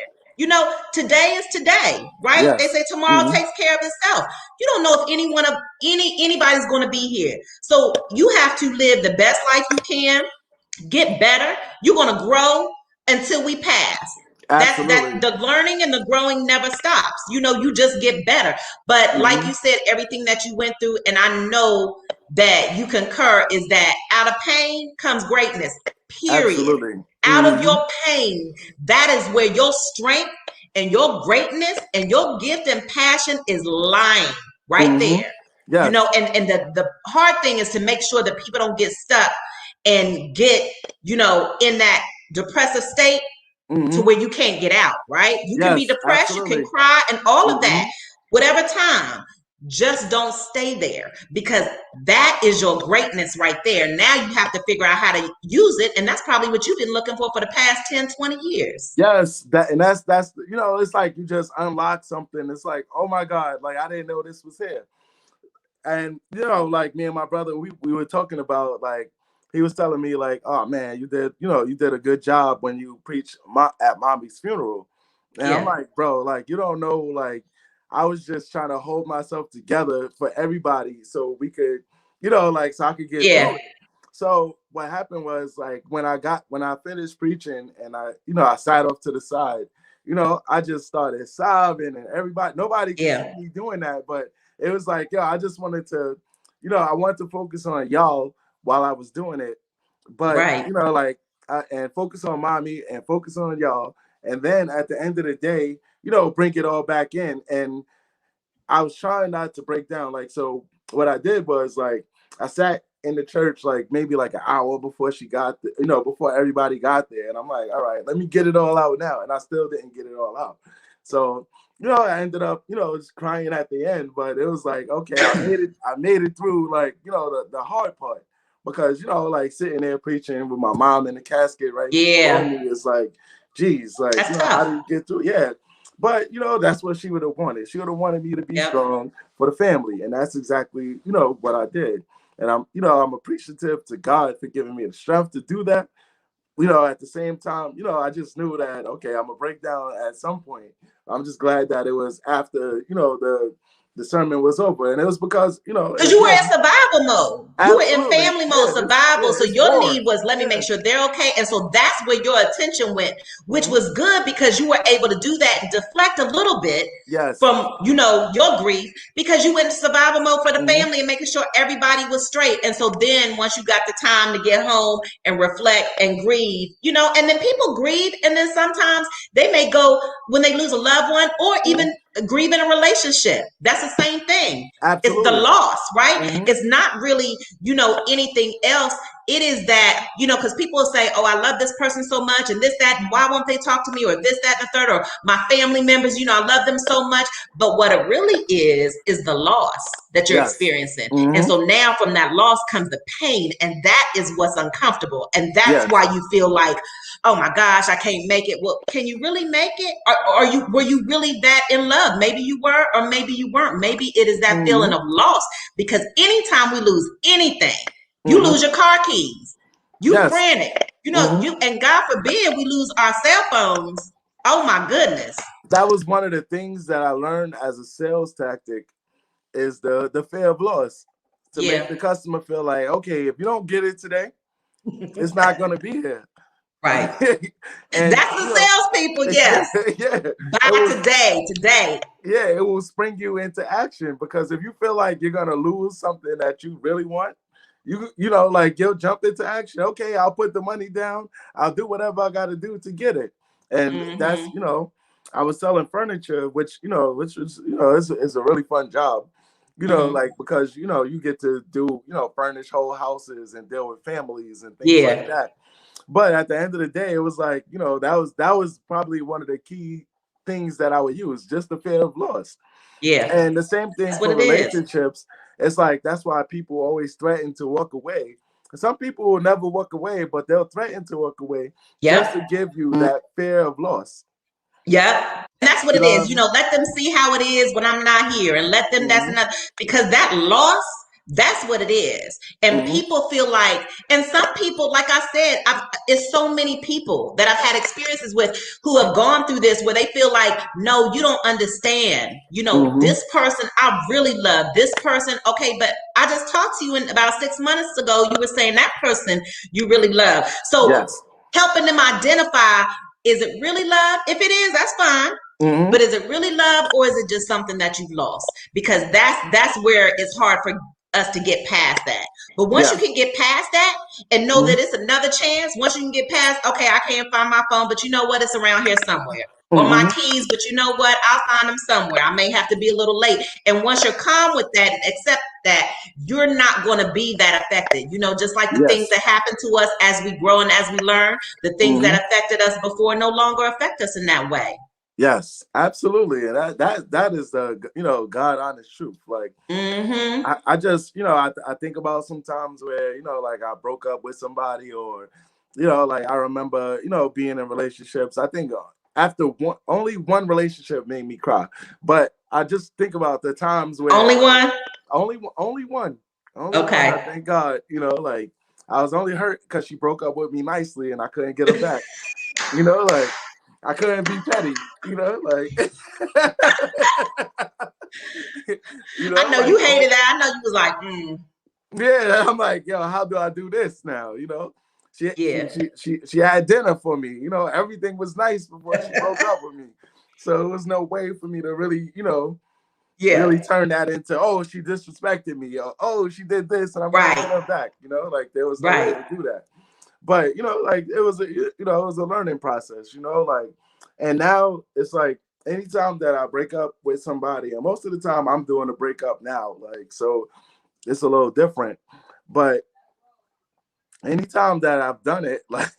Today is today, right? Yes. They say tomorrow takes care of itself. You don't know if anybody's going to be here. So you have to live the best life you can, get better. You're going to grow until we pass. That the learning and the growing never stops. You just get better. But like you said, everything that you went through, and I know that you concur, is that out of pain comes greatness. Period. Absolutely. Out of your pain, that is where your strength and your greatness and your gift and passion is lying right there. Yes. And the hard thing is to make sure that people don't get stuck and get, in that depressive state to where you can't get out, right? You can be depressed, you can cry and all of that, whatever time. Just don't stay there, because that is your greatness right there. Now you have to figure out how to use it. And that's probably what you've been looking for the past 10, 20 years. Yes. That's, it's like you just unlock something. It's like, oh my God, like I didn't know this was here. And, like me and my brother, we were talking about, like, he was telling me like, oh man, you did a good job when you preached at mommy's funeral. And I'm like, bro, like, you don't know, like, I was just trying to hold myself together for everybody so we could, so I could get through it. So what happened was, like, when I finished preaching and I sat off to the side, I just started sobbing, and nobody could see me doing that. But it was like, I just wanted to, I wanted to focus on y'all while I was doing it. But, and focus on mommy and focus on y'all. And then at the end of the day, bring it all back in. And I was trying not to break down. Like, so what I did was, like, I sat in the church, like, maybe like an hour before she got, before everybody got there. And I'm like, all right, let me get it all out now. And I still didn't get it all out. So, I ended up, just crying at the end. But it was like, okay, I made it through, like, the hard part. Because, like, sitting there preaching with my mom in the casket right before me, it's like, geez, like, how do you get through? Yeah. But, that's what she would have wanted. She would have wanted me to be strong for the family. And that's exactly, what I did. And I'm appreciative to God for giving me the strength to do that. At the same time, I just knew that, okay, I'm going to break down at some point. I'm just glad that it was after, the sermon was over. And it was because, because you were in survival mode. You were in family mode, survival. So your need was, let me make sure they're okay. And so that's where your attention went, which was good, because you were able to do that and deflect a little bit from, your grief, because you went in survival mode for the family and making sure everybody was straight. And so then once you got the time to get home and reflect and grieve, and then people grieve. And then sometimes they may go when they lose a loved one, or even grieve in a relationship. That's the same thing. Absolutely. It's the loss, right? It's not really, anything else. it is that, because people will say, oh, I love this person so much and this, that, and why won't they talk to me, or this, that, and the third, or my family members, I love them so much. But what it really is the loss that you're experiencing. And so now from that loss comes the pain, and that is what's uncomfortable. And that's why you feel like, oh my gosh, I can't make it. Well, can you really make it? Or were you really that in love? Maybe you were, or maybe you weren't. Maybe it is that feeling of loss, because anytime we lose anything, you lose your car keys, you frantic, and God forbid we lose our cell phones. Oh my goodness. That was one of the things that I learned as a sales tactic, is the fear of loss, to make the customer feel like, okay, if you don't get it today, it's not going to be here. Right. And that's the salespeople. Yes. Buy today. Yeah, it will spring you into action, because if you feel like you're going to lose something that you really want, you'll jump into action. Okay, I'll put the money down. I'll do whatever I got to do to get it. And that's, I was selling furniture, which is a really fun job, because, you get to do, furnish whole houses and deal with families and things like that. But at the end of the day, it was like, that was probably one of the key things that I would use, just the fear of loss. Yeah. And the same thing for relationships. It's like, that's why people always threaten to walk away. Some people will never walk away, but they'll threaten to walk away just to give you that fear of loss. Yeah. And that's what it is. Let them see how it is when I'm not here, and let them, that's enough, because that loss, that's what it is. And people feel like, and some people, like I said, it's so many people that I've had experiences with who have gone through this, where they feel like, no, you don't understand. This person, I really love this person. Okay, but I just talked to you about 6 months ago. You were saying that person you really love. So helping them identify, is it really love? If it is, that's fine. But is it really love, or is it just something that you've lost? Because that's where it's hard for us to get past that. But once you can get past that and know that it's another chance, once you can get past, okay, I can't find my phone, but you know what? It's around here somewhere. Or my keys, but you know what? I'll find them somewhere. I may have to be a little late. And once you're calm with that, accept that, you're not going to be that affected. Just like the things that happen to us as we grow and as we learn, the things that affected us before no longer affect us in that way. Yes, absolutely. And that is the, God honest truth. Like, I just, I think about sometimes where, like I broke up with somebody, or, like I remember, being in relationships. I think after only one relationship made me cry, but I just think about the times where only one. I thank God, like I was only hurt because she broke up with me nicely and I couldn't get her back. Like I couldn't be petty, like. I know, like, you hated that. I know you was like, Yeah, I'm like, yo, how do I do this now? She had dinner for me. Everything was nice before she broke up with me. So it was no way for me to really, really turn that into, oh, she disrespected me, or oh, she did this and I'm gonna get her back. Like there was no way to do that. But like it was a learning process, like, and now it's like anytime that I break up with somebody, and most of the time I'm doing a breakup now, like, so it's a little different. But anytime that I've done it, like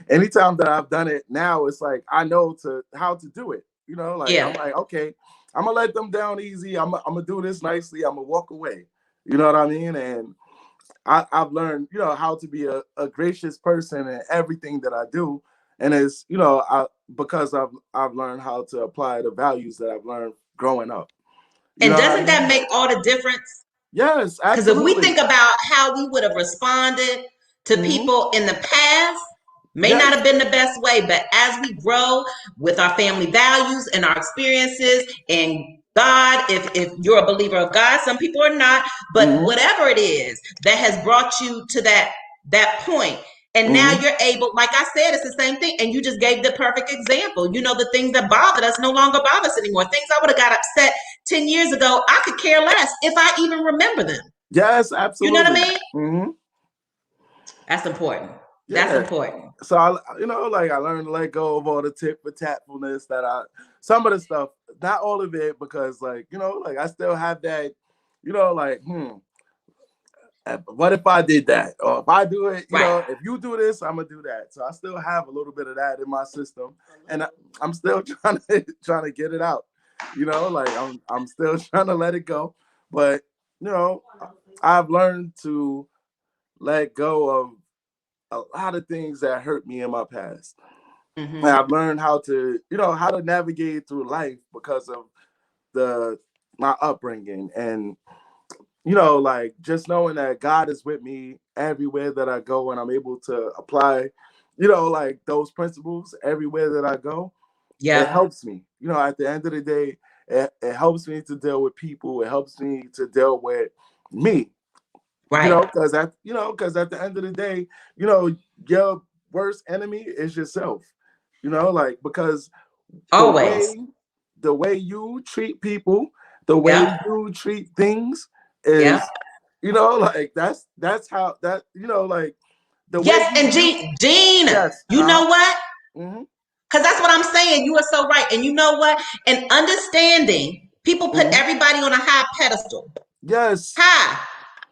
anytime that I've done it now, it's like I know how to do it. Like I'm like, okay, I'm gonna let them down easy. I'm gonna do this nicely. I'm gonna walk away. You know what I mean? And I've learned, how to be a gracious person in everything that I do. And it's, because I've learned how to apply the values that I've learned growing up. And doesn't that make all the difference? Yes, absolutely. Because if we think about how we would have responded to people in the past, may not have been the best way, but as we grow with our family values and our experiences and God, if you're a believer of God, some people are not, but whatever it is that has brought you to that point. And now you're able, like I said, it's the same thing. And you just gave the perfect example. The things that bothered us no longer bother us anymore. Things I would have got upset 10 years ago, I could care less if I even remember them. Yes, absolutely. You know what I mean? That's important. That's important. So I learned to let go of all the tit for tatfulness some of the stuff, not all of it, because like, like I still have that, like, what if I did that? Or if I do it, you know, Right. if you do this, I'm gonna do that. So I still have a little bit of that in my system, and I'm still trying to get it out. You know, like I'm still trying to let it go, but you know, I've learned to let go of a lot of things that hurt me in my past. Mhm. And I've learned how to, you know, how to navigate through life because of my upbringing, and you know, like just knowing that God is with me everywhere that I go, and I'm able to apply, you know, like those principles everywhere that I go. It Yeah. helps me. You know, at the end of the day, it helps me to deal with people. It helps me to deal with me. You know, Right. because at the end of the day, you know, your worst enemy is yourself. You know, like because the Always. way the way you treat people, the way Yep. you treat things is, Yep. you know, like that's how that, you know, like the way Yes, and you Gene, yes, you know what? hmm Because that's what I'm saying. You are so right. And you know what? And understanding, people put hmm everybody on a high pedestal. yes, High.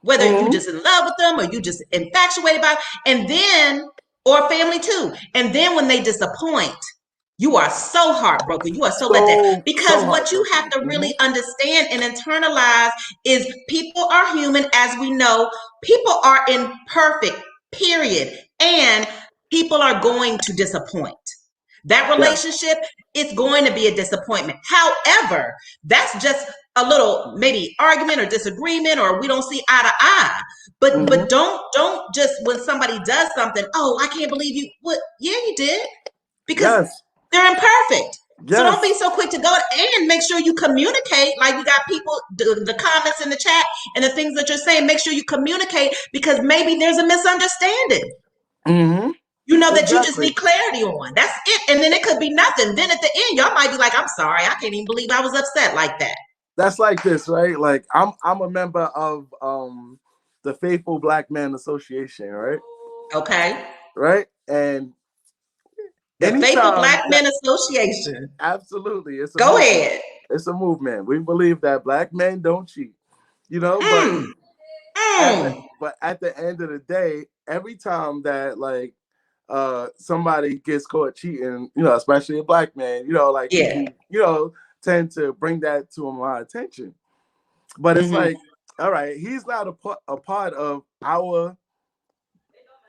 Whether you hmm just in love with them or you just infatuated by, and then, or family too. And then when they disappoint, you are so heartbroken. You are so let down. Because so what you have heartbroken. to really understand and internalize is people are human, as we know. People are imperfect, period. And people are going to disappoint. That Yes. relationship is going to be a disappointment. However, that's just a little maybe argument or disagreement, or we don't see eye to eye. But hmm don't just when somebody does something, oh, I can't believe you. What? Yeah, you did, because Yes. they're imperfect. So don't be Yes. so quick to go, and make sure you communicate. Like you got people, the comments in the chat and the things that you're saying, make sure you communicate, because maybe there's a misunderstanding. hmm You know, that you just Exactly. need clarity on. That's it. And then it could be nothing. Then at the end, y'all might be like, I'm sorry, I can't even believe I was upset like that. That's like this, right? Like I'm a member of the Faithful Black Men Association, right? Okay. Right? And The Faithful anytime Black that Men Association. absolutely it's a Go movement. ahead. It's a movement. We believe that black men don't cheat. You know, Mm, mm. but at the end of the day, every time that like somebody gets caught cheating, you know, especially a black man, you know, like Yeah. people, you know, tend to bring that to my attention. But it's Mm-hmm. like, all right, he's not a part of our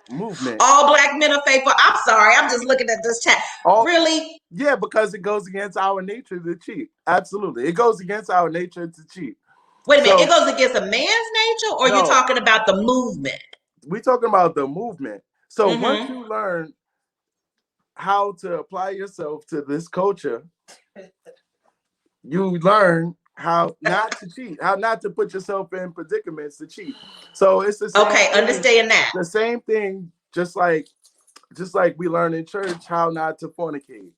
movement. All black men are faithful. I'm sorry. I'm just looking at this chat. All Really? Yeah, because it goes against our nature to cheat. Absolutely. It goes against our nature to cheat. Wait a minute. It So goes against a man's nature, or you're no, talking about the movement? we're talking about the movement. So once Mm-hmm. you learn how to apply yourself to this culture, you learn how not to cheat, how not to put yourself in predicaments to cheat. So it's the same Okay, thing, understand that. just like we learn in church how not to fornicate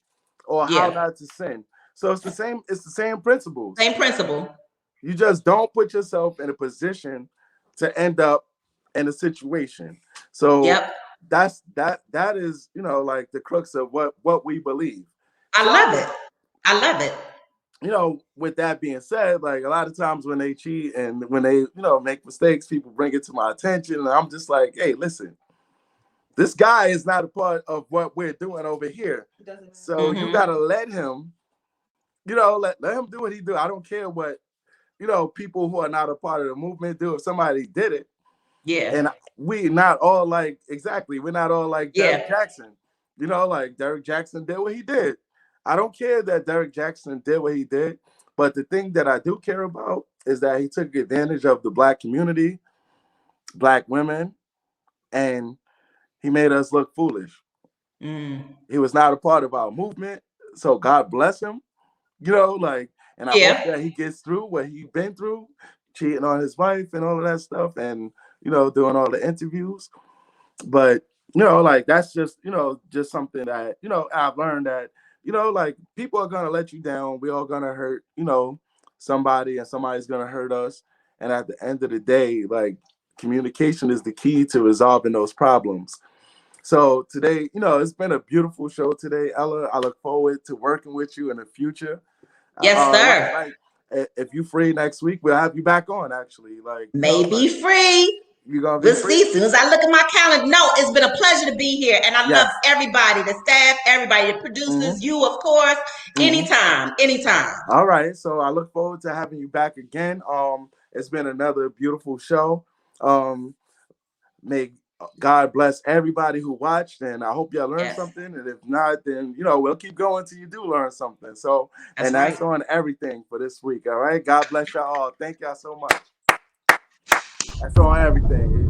or how Yeah. not to sin. So it's the same principles. Same principle. You just don't put yourself in a position to end up in a situation. So Yep. that is, you know, like the crux of what we believe. I So love it. I love it. you know, with that being said, like a lot of times when they cheat and when they, you know, make mistakes, people bring it to my attention, and I'm just like, hey, listen, this guy is not a part of what we're doing over here. So you gotta let him, you know, let him do what he do. I don't care what, you know, people who are not a part of the movement do. If somebody did it, Yeah. and we're not all like Yeah. Derek Jackson. You know, like Derek Jackson did what he did. I don't care that Derek Jackson did what he did, but the thing that I do care about is that he took advantage of the black community, black women, and he made us look foolish. He was not a part of our movement, so God bless him. You know, like, and I hope Yeah. that he gets through what he's been through, cheating on his wife and all of that stuff, and you know, doing all the interviews. But you know, like that's just, you know, just something that, you know, I've learned that, you know, like people are gonna let you down. We all gonna hurt, you know, somebody, and somebody's gonna hurt us. And at the end of the day, like communication is the key to resolving those problems. So today, you know, it's been a beautiful show today, Ella. I look forward to working with you in the future. Yes, sir. If you free next week, we'll have you back on. Actually, like, you know, Maybe free. You gonna be We'll free? see. As soon as I look at my calendar. No, it's been a pleasure to be here. And I Yes. love everybody, the staff, everybody, the producers, you, of course. Anytime. All right. So I look forward to having you back again. It's been another beautiful show. May God bless everybody who watched, and I hope y'all learned something. And if not, then we'll keep going till you do learn something. So, that's on everything for this week. All right. God bless y'all all. Thank y'all so much. That's on everything.